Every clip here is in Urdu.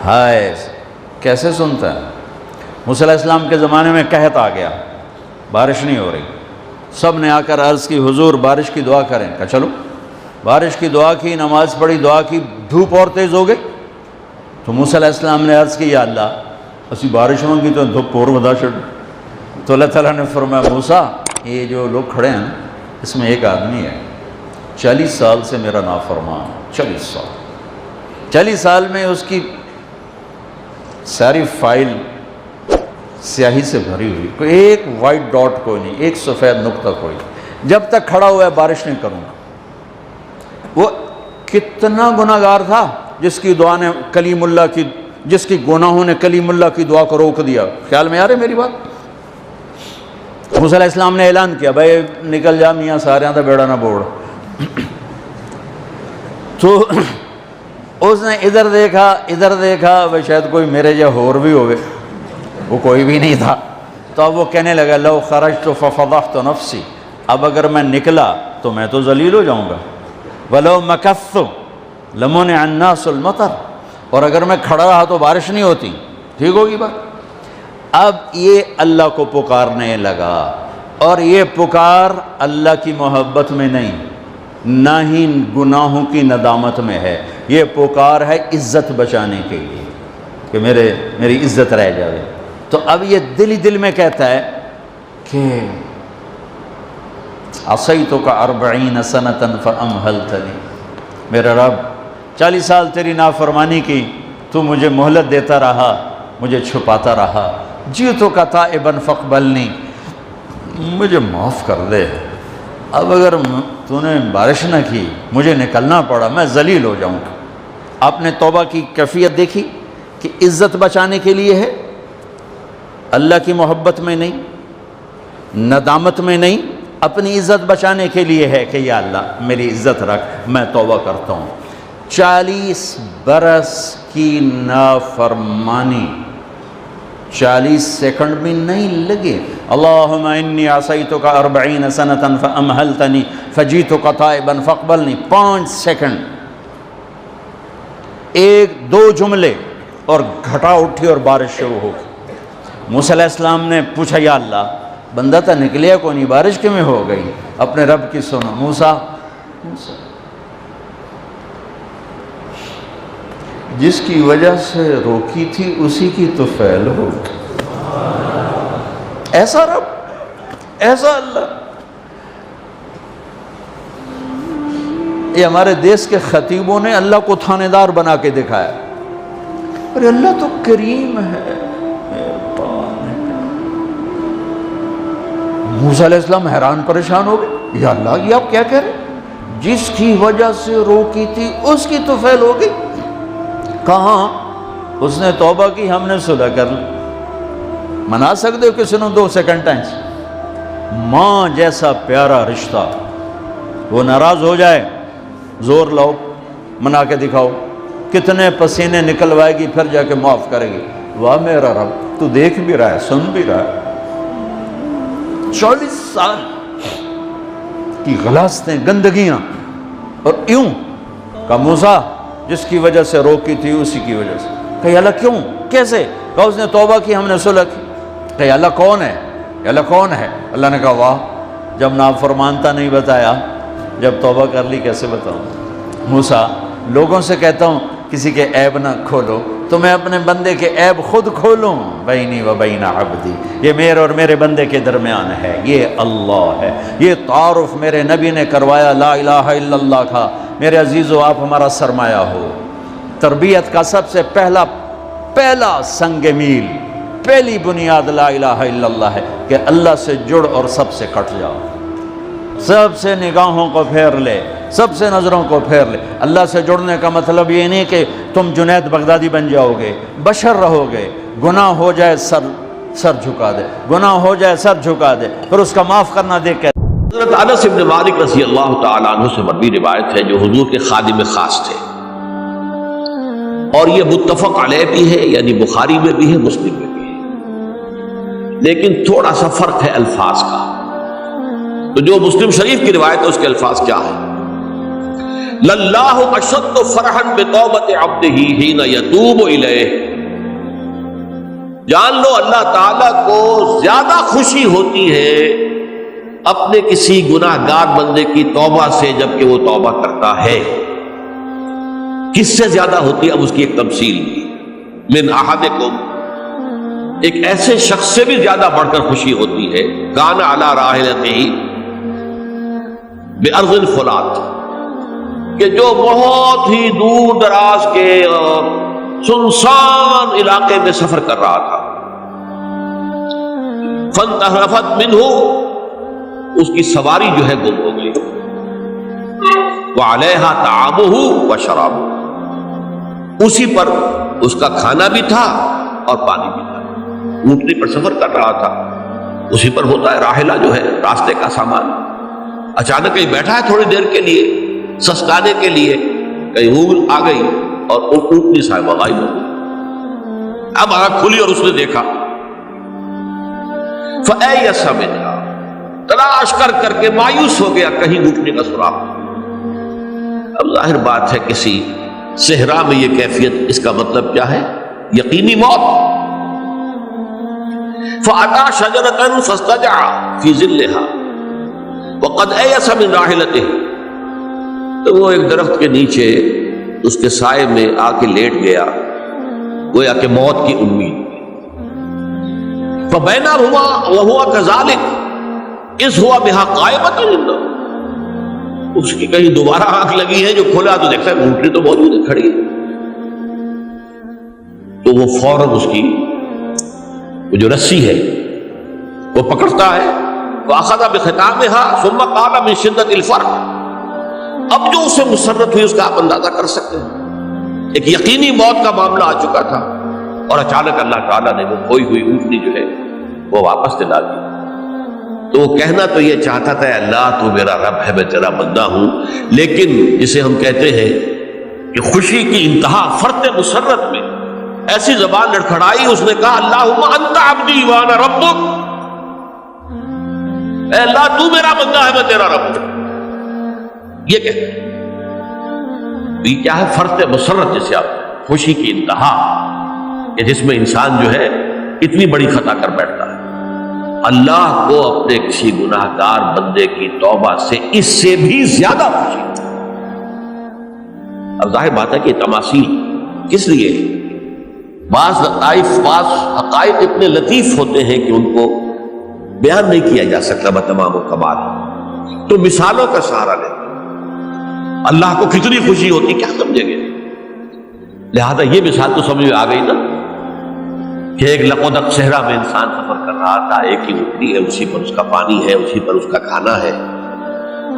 ہائے کیسے سنتا ہے۔ موسیٰ علیہ السلام کے زمانے میں قحط آ گیا، بارش نہیں ہو رہی، سب نے آ کر عرض کی حضور بارش کی دعا کریں، کہا چلو بارش کی دعا کی، نماز پڑھی، دعا کی، دھوپ اور تیز ہو گئی تو موسیٰ علیہ السلام نے عرض کی یا اللہ اسی بارش مانگی تو دھوپ اور بدا چھڑ۔ تو اللہ تعالیٰ نے فرمایا موسیٰ یہ جو لوگ کھڑے ہیں اس میں ایک آدمی ہے 40 سال سے میرا نافرمان، 40 سال میں اس کی ساری فائل سیاہی سے بھری ہوئی، کوئی ایک وائٹ ڈاٹ کوئی نہیں، ایک سفید نقطہ کوئی نہیں، جب تک کھڑا ہوا ہے بارش نہیں کروں گا۔ وہ کتنا گناہگار تھا جس کی دعا نے کلیم اللہ کی، جس کی گناہوں نے کلیم اللہ کی دعا کو روک دیا۔ خیال میں آ رہے میری بات؟ موسیٰ علیہ السلام نے اعلان کیا بھائی نکل جا میاں سارے تھا بیڑا نہ بوڑ۔ تو اس نے ادھر دیکھا بھائی شاید کوئی میرے جا ہور بھی ہوئے، وہ کوئی بھی نہیں تھا۔ تو اب وہ کہنے لگا لو خرجت ففضحت نفسی، اب اگر میں نکلا تو میں تو ذلیل ہو جاؤں گا، ولو مکثت لمنع الناس المطر، اور اگر میں کھڑا رہا تو بارش نہیں ہوتی، ٹھیک ہوگی بات۔ اب یہ اللہ کو پکارنے لگا، اور یہ پکار اللہ کی محبت میں نہیں، نہ ہی گناہوں کی ندامت میں ہے، یہ پکار ہے عزت بچانے کے لیے کہ میری عزت رہ جائے۔ تو اب یہ دل ہی دل میں کہتا ہے کہ عصیتک 40 سنۃ فامہلتنی، میرا رب 40 سال تیری نافرمانی کی، تو مجھے مہلت دیتا رہا، مجھے چھپاتا رہا، جئتک تائبا فاقبلنی، مجھے معاف کر دے۔ اب اگر تو نے بارش نہ کی، مجھے نکلنا پڑا، میں ذلیل ہو جاؤں گا۔ آپ نے توبہ کی کیفیت دیکھی کہ عزت بچانے کے لیے ہے، اللہ کی محبت میں نہیں، ندامت میں نہیں، اپنی عزت بچانے کے لیے ہے کہ یا اللہ میری عزت رکھ، میں توبہ کرتا ہوں۔ 40 برس کی نافرمانی 40 سیکنڈ بھی نہیں لگے۔ اللہم انی عصیتک 40 سنۃ فامہلتنی فجئتک تائبا فاقبلنی، 5 سیکنڈ، 1-2 جملے اور گھٹا اٹھی اور بارش شروع ہو گئی۔ موسیٰ علیہ السلام نے پوچھا یا اللہ بندہ تھا نکلیا کو نہیں، بارش کیوں میں ہو گئی؟ اپنے رب کی سنو، موسیٰ جس کی وجہ سے روکی تھی اسی کی تو فعل ہو، ایسا رب، ایسا اللہ۔ یہ ہمارے دیس کے خطیبوں نے اللہ کو تھانے دار بنا کے دکھایا، ارے اللہ تو کریم ہے۔ موسیٰ علیہ السلام حیران پریشان ہو گئے، یا اللہ یہ آپ کیا کہہ رہے؟ جس کی وجہ سے روکی تھی اس کی تو فعل ہو گئی۔ کہاں؟ اس نے توبہ کی، ہم نے صلح کر لی۔ منا سکتے ہو کسی نے 2 سیکنڈ ٹائم سے؟ ماں جیسا پیارا رشتہ، وہ ناراض ہو جائے زور لاؤ، منا کے دکھاؤ، کتنے پسینے نکلوائے گی پھر جا کے معاف کرے گی۔ واہ میرا رب تو دیکھ بھی رہا ہے، سن بھی رہا ہے۔ 40 سال کی غلاظتیں، گندگیاں، اور یوں کہ موسیٰ جس کی وجہ سے روکی تھی اسی کی وجہ سے۔ کہ اللہ کیوں؟ کیسے؟ کہ اس نے توبہ کی، ہم نے صلح کی۔ کہ اللہ کون ہے؟ اللہ کون ہے؟ اللہ نے کہا واہ، جب نافرمانتا نہیں بتایا، جب توبہ کر لی کیسے بتاؤں؟ موسیٰ لوگوں سے کہتا ہوں کسی کے عیب نہ کھولو، تو میں اپنے بندے کے عیب خود کھولوں؟ بینی و بین عبدی، یہ میرے اور میرے بندے کے درمیان ہے، یہ اللہ ہے۔ یہ تعارف میرے نبی نے کروایا لا الہ الا اللہ کا۔ میرے عزیزو آپ ہمارا سرمایہ ہو۔ تربیت کا سب سے پہلا سنگ میل، پہلی بنیاد لا الہ الا اللہ ہے کہ اللہ سے جڑ اور سب سے کٹ جاؤ، سب سے نگاہوں کو پھیر لے، سب سے نظروں کو پھیر لے۔ اللہ سے جڑنے کا مطلب یہ نہیں کہ تم جنید بغدادی بن جاؤ گے، بشر رہو گے، گناہ ہو جائے سر جھکا دے، گناہ ہو جائے سر جھکا دے، پھر اس کا معاف کرنا دیکھ کے۔ حضرت انس بن مالک رضی اللہ تعالیٰ عنہ سے مروی روایت ہے جو حضور کے خادم خاص تھے، اور یہ متفق علیہ بھی ہے، یعنی بخاری میں بھی ہے، مسلم میں بھی ہے، لیکن تھوڑا سا فرق ہے الفاظ کا۔ تو جو مسلم شریف کی روایت ہے اس کے الفاظ کیا ہے؟ للہ اشد فرحا بتوبۃ عبدہ حین یتوب الیہ، جان لو اللہ تعالیٰ کو زیادہ خوشی ہوتی ہے اپنے کسی گناہ گار بندے کی توبہ سے جبکہ وہ توبہ کرتا ہے۔ کس سے زیادہ ہوتی ہے؟ اب اس کی ایک تفصیل کی، من احدکم، ایک ایسے شخص سے بھی زیادہ بڑھ کر خوشی ہوتی ہے، کان علی راحلتہ، بارض الفلات، کہ جو بہت ہی دور دراز کے سنسان علاقے میں سفر کر رہا تھا، فانتحرفت منہ، اس کی سواری جو ہے گم ہو گئی، وعلیہا طعامہ وشرابہ، اسی پر اس کا کھانا بھی تھا اور پانی بھی تھا، اونٹنی پر سفر کر رہا تھا، اسی پر ہوتا ہے راحلہ جو ہے راستے کا سامان، اچانک کہیں بیٹھا ہے تھوڑی دیر کے لیے سسکانے کے لیے، کہیں اونگ آ گئی اور اونٹنی صاحبہ غائب ہو گئی۔ اب آنکھ کھلی اور اس نے دیکھا، فَأَيَّسَ مِنْهَا، تلاش کر کر کے مایوس ہو گیا، کہیں اونٹنی کا سراغ نہیں۔ اب ظاہر بات ہے کسی صحرا میں یہ کیفیت، اس کا مطلب کیا ہے؟ یقینی موت۔ فَأَتَى شَجَرَةً فَاسْتَجَعَ فِي ظِلِّهَا وَقَدْ أَيَسَ مِنْ رَاحِلَتِهِ، تو وہ ایک درخت کے نیچے اس کے سائے میں آ کے لیٹ گیا، گویا کہ موت کی امید۔ فَبَيْنَهُمَا وَهُوَ كَذَلِكَ إِذْ هُوَ بِهَا قَائِمَةٌ عِندَهُ، اس کی کہیں دوبارہ آنکھ لگی ہے، جو کھولا تو دیکھتا ہے اونٹنی تو موجود ہے، کھڑی ہے، تو وہ فوراً اس کی وہ جو رسی ہے وہ پکڑتا ہے، وَأَخَذَ بِخِتَامِهَا ثُمَّ قَالَ مِن شِدَّةِ الْفَرْحِ، اب جو اسے مسرت ہوئی اس کا آپ اندازہ کر سکتے ہیں، ایک یقینی موت کا معاملہ آ چکا تھا، اور اچانک اللہ تعالیٰ نے وہ کھوئی ہوئی اونٹنی جو ہے وہ واپس دلا دی۔ تو وہ کہنا تو یہ چاہتا تھا، اللہ تو میرا رب ہے، میں تیرا بندہ ہوں، لیکن جسے ہم کہتے ہیں کہ خوشی کی انتہا فرط مسرت میں ایسی زبان لڑکھڑائی، اس نے کہا اللہم انت عبدی وانا ربک، اے اللہ تو میرا بندہ ہے، میں تیرا رب ہوں، یہ کہتے ہیں۔ یہ کیا ہے؟ فرط مسرت، جسے آپ خوشی کی انتہا، کہ جس میں انسان جو ہے اتنی بڑی خطا کر بیٹھتا ہے، اللہ کو اپنے کسی گناہ گار بندے کی توبہ سے اس سے بھی زیادہ خوشی۔ اب ظاہر بات ہے کہ تماثیل کس لیے؟ بعض حقائق اتنے لطیف ہوتے ہیں کہ ان کو بیان نہیں کیا جا سکتا بتمام و کمال، تو مثالوں کا سہارا لیں۔ اللہ کو کتنی خوشی ہوتی کیا سمجھیں گے؟ لہذا یہ مثال تو سمجھ میں آ گئی نا، کہ ایک لقودق صحرا میں انسان سفر کر رہا تھا، ایک ہی اونٹنی ہے، اسی پر اس کا پانی ہے، اسی پر اس کا کھانا ہے،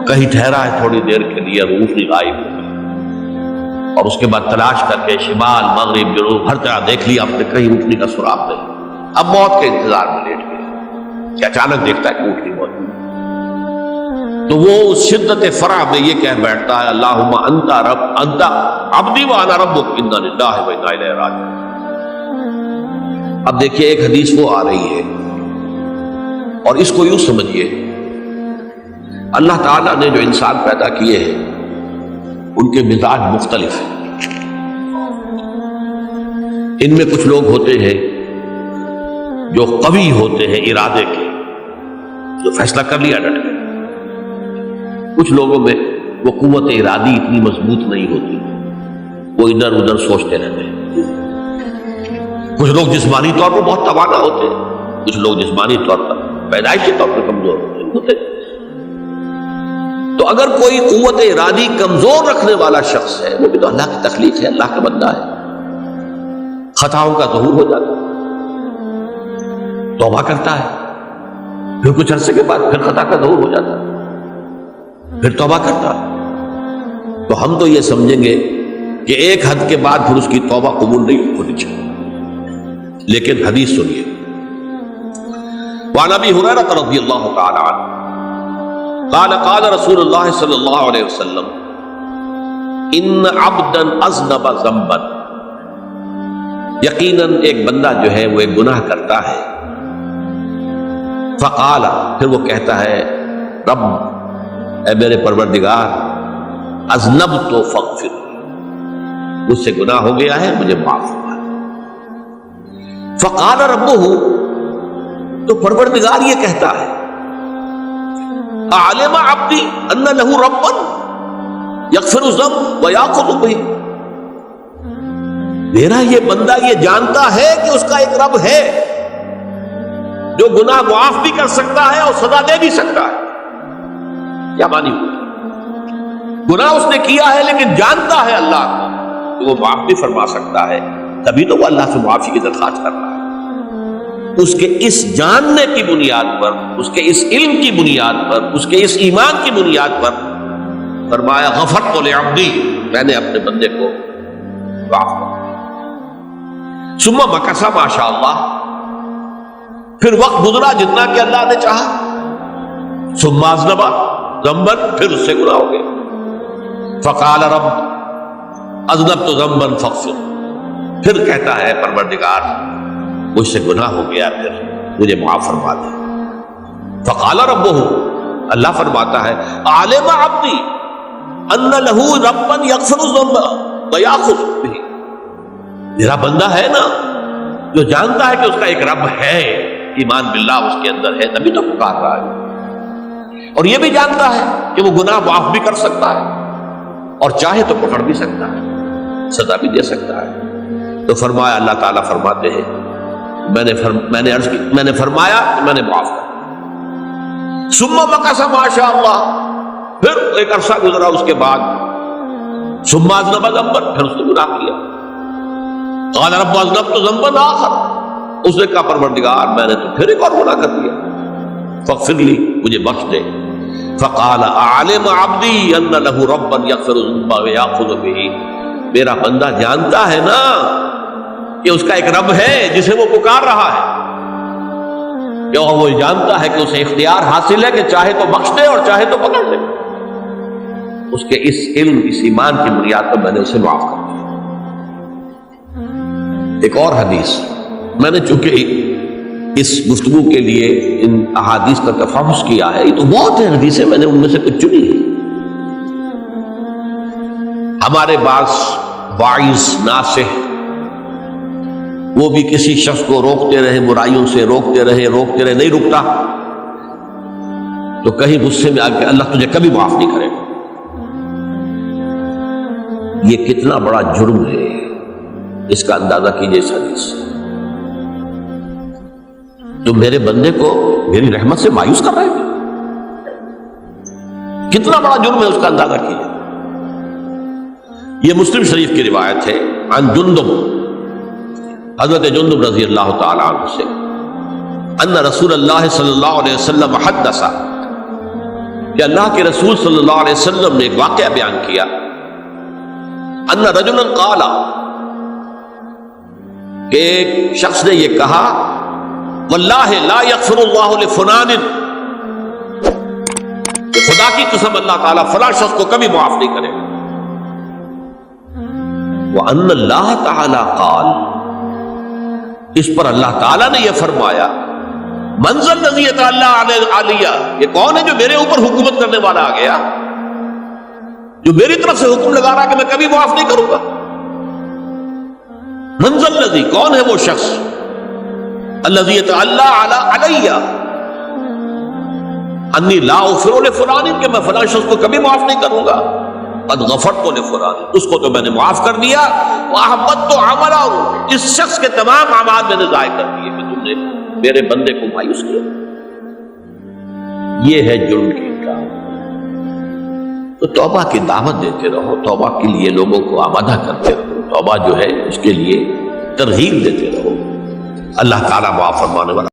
کہیں ٹھہرا ہے تھوڑی دیر کے لیے، اور اونٹنی غائب ہو گئی، اور اس کے بعد تلاش کر کے شمال مغرب جنوب ہر طرح دیکھ لیا، آپ نے کہیں اونٹنی کا سراغ نہیں۔ اب موت کے انتظار میں لیٹ گئے کہ اچانک دیکھتا ہے کہ اونٹنی موجود، تو وہ اس شدت فرح میں یہ کہہ بیٹھتا ہے اللہم انت عبدی وانا ربک انا للہ و انا الیہ راجعون۔ اب دیکھیے ایک حدیث وہ آ رہی ہے، اور اس کو یوں سمجھیے، اللہ تعالیٰ نے جو انسان پیدا کیے ہیں ان کے مزاج مختلف ہیں۔ ان میں کچھ لوگ ہوتے ہیں جو قوی ہوتے ہیں ارادے کے، جو فیصلہ کر لیا ڈٹ گئے، کچھ لوگوں میں وہ قوت ارادی اتنی مضبوط نہیں ہوتی، وہ ادھر ادھر سوچتے رہتے ہیں، کچھ لوگ جسمانی طور پر بہت توانا ہوتے ہیں، کچھ لوگ جسمانی طور پر پیدائشی طور پر کمزور ہوتے ہیں۔ تو اگر کوئی قوت ارادی کمزور رکھنے والا شخص ہے، وہ بھی تو اللہ کی تخلیق ہے، اللہ کا بندہ ہے، خطاؤں کا ظہور ہو جاتا ہے، توبہ کرتا ہے، پھر کچھ عرصے کے بعد پھر خطا کا ظہور ہو جاتا ہے، پھر توبہ کرتا ہے، تو ہم تو یہ سمجھیں گے کہ ایک حد کے بعد پھر اس کی توبہ قبول نہیں ہونی چاہیے۔ لیکن حدیث سنیے، وعن ابی ہریرہ رضی اللہ تعالی عنہ قال قال رسول اللہ صلی اللہ علیہ وسلم ان عبدا اذنب ذنبا، یقیناً ایک بندہ جو ہے وہ ایک گناہ کرتا ہے، فقال، پھر وہ کہتا ہے رب، اے میرے پروردگار، اذنبت فاغفر، مجھ سے گناہ ہو گیا ہے، مجھے معاف فرما۔ فقال ربہ، تو پروردگار یہ کہتا ہے اعلم عبدی ان لہ ربا یغفر الذنب ویأخذ بہ، میرا یہ بندہ یہ جانتا ہے کہ اس کا ایک رب ہے جو گناہ معاف بھی کر سکتا ہے اور سزا دے بھی سکتا ہے۔ کیا مانی ہوئی؟ گناہ اس نے کیا ہے لیکن جانتا ہے اللہ کو کہ وہ معاف بھی فرما سکتا ہے، تبھی تو وہ اللہ سے معافی کی درخواست کر رہا ہے۔ اس کے اس جاننے کی بنیاد پر، اس کے اس علم کی بنیاد پر، اس کے اس ایمان کی بنیاد پر فرمایا غفرت لعبدی، میں نے اپنے بندے کو معاف کر دیا۔ ثم مکث ما شاء اللہ، پھر وقت گزرا جتنا کہ اللہ نے چاہا۔ ثم اذنب ذنبا، پھر اس سے گناہ ہو گیا۔ فقال رب اذنبت ذنبا فاغفر، پھر کہتا ہے پروردگار مجھ سے گناہ ہو گیا، پھر مجھے معاف فرما دے۔ فقال ربہ، اللہ فرماتا ہے عالم عبدی ان لہ ربا یغفر الذنب ویأخذ بہ، میرا بندہ ہے نا جو جانتا ہے کہ اس کا ایک رب ہے، ایمان باللہ اس کے اندر ہے، تبھی تو پکار رہا ہے، اور یہ بھی جانتا ہے کہ وہ گناہ معاف بھی کر سکتا ہے اور چاہے تو پکڑ بھی سکتا ہے، سزا بھی دے سکتا ہے۔ تو فرمایا، اللہ تعالیٰ فرماتے ہیں میں نے فرمایا کہ میں نے معاف کر۔ ثم مکث ما شاء اللہ، پھر ایک عرصہ گزرا اس کے بعد۔ ثم اذنب ذنبا، پھر اس نے گناہ کیا۔ قال رب اذنبت ذنبا آخر، اس نے کہا پروردگار میں نے تو پھر ایک اور گناہ کر دیا، فاغفر لی، مجھے بخش دے۔ فقال اعلم عبدی ان لہ ربا یغفر الذنب ویأخذ بہ، میرا بندہ جانتا ہے نا کہ اس کا ایک رب ہے جسے وہ پکار رہا ہے، کہ وہ جانتا ہے کہ اسے اختیار حاصل ہے کہ چاہے تو بخش دے اور چاہے تو پکڑ دے۔ اس کے اس علم، اس ایمان کی بنیاد پر میں نے اسے معاف کر دیا۔ ایک اور حدیث، میں نے چونکہ اس گفتگو کے لیے ان احادیث کا تفحص کیا ہے، یہ تو بہت ہیں حدیثیں، میں نے ان میں سے کچھ چنی ہے۔ ہمارے بعض واعظ ناصح وہ بھی کسی شخص کو روکتے رہے، برائیوں سے روکتے رہے، نہیں رکتا، تو کہیں غصے میں آ کے اللہ تجھے کبھی معاف نہیں کرے گا۔ یہ کتنا بڑا جرم ہے، اس کا اندازہ کیجئے اس حدیث سے۔ تو میرے بندے کو میری رحمت سے مایوس کر رہے ہیں، کتنا بڑا جرم ہے، اس کا اندازہ کیجئے۔ یہ مسلم شریف کی روایت ہے، عن جندب، حضرت جندب رضی اللہ تعالی عنہ سے، ان رسول اللہ صلی اللہ علیہ وسلم حدث، کہ اللہ کے رسول صلی اللہ علیہ وسلم نے ایک واقعہ بیان کیا، ان رجلا قال، کہ ایک شخص نے یہ کہا، واللہ لا یغفر اللہ لفلان، کہ خدا کی قسم اللہ تعالیٰ فلاں شخص کو کبھی معاف نہیں کرے گا۔ وَأَنَّ اللَّهَ تَعَالَى قَالَ، اس پر اللہ تعالیٰ نے یہ فرمایا، مَنْ ذَا الَّذِي يَتَعَلَّى عَلَيَّ، یہ کون ہے جو میرے اوپر حکومت کرنے والا آ گیا، جو میری طرف سے حکم لگا رہا کہ میں کبھی معاف نہیں کروں گا۔ مَنْ ذَا الَّذِي، کون ہے وہ شخص، الَّذِي يَتَعَلَّى عَلَيَّ أَنِّي لَا أَغْفِرُ لِفُلَانٍ، کہ میں فلاں شخص کو کبھی معاف نہیں کروں گا، قد غفرت لفلان، اس کو تو میں نے معاف کر دیا، وَأَحْبَطْتُ عَمَلَهُ، اس شخص کے تمام اعمال میں نے ضائع کر دیے، کہ تم نے میرے بندے کو مایوس کیا۔ یہ ہے جرم کی انکار۔ تو توبہ کی دعوت دیتے رہو، توبہ کے لیے لوگوں کو آمادہ کرتے رہو، توبہ جو ہے اس کے لیے ترغیب دیتے رہو، اللہ تعالیٰ معاف فرمانے والا